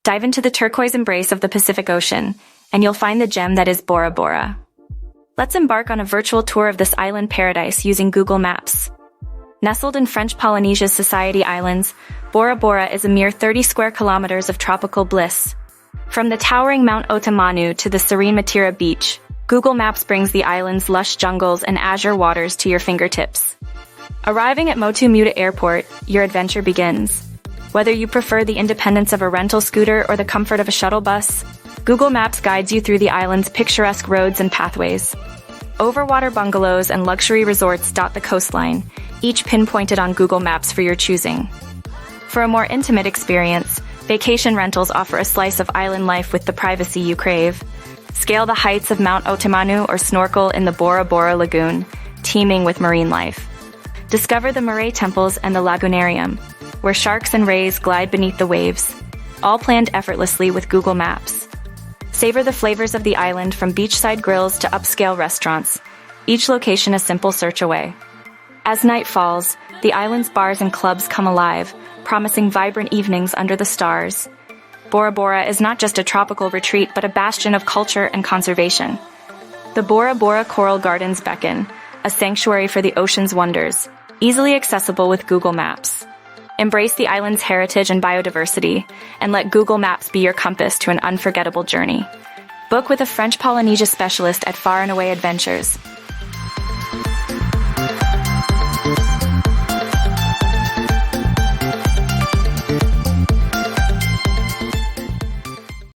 Dive into the turquoise embrace of the Pacific Ocean, and you'll find the gem that is Bora Bora. Let's embark on a virtual tour of this island paradise using Google Maps. Nestled in French Polynesia's Society Islands, Bora Bora is a mere 30 square kilometers of tropical bliss. From the towering Mount Otamanu to the serene Matira Beach, Google Maps brings the island's lush jungles and azure waters to your fingertips. Arriving at Motu Muda Airport, your adventure begins. Whether you prefer the independence of a rental scooter or the comfort of a shuttle bus, Google Maps guides you through the island's picturesque roads and pathways. Overwater bungalows and luxury resorts dot the coastline, each pinpointed on Google Maps for your choosing. For a more intimate experience, vacation rentals offer a slice of island life with the privacy you crave. Scale the heights of Mount Otamanu or snorkel in the Bora Bora Lagoon, teeming with marine life. Discover the Murray Temples and the Lagoonarium, where sharks and rays glide beneath the waves, all planned effortlessly with Google Maps. Savor the flavors of the island from beachside grills to upscale restaurants, each location a simple search away. As night falls, the island's bars and clubs come alive, promising vibrant evenings under the stars. Bora Bora is not just a tropical retreat but a bastion of culture and conservation. The Bora Bora Coral Gardens beckon, a sanctuary for the ocean's wonders, easily accessible with Google Maps. Embrace the island's heritage and biodiversity, and let Google Maps be your compass to an unforgettable journey. Book with a French Polynesia specialist at Far and Away Adventures.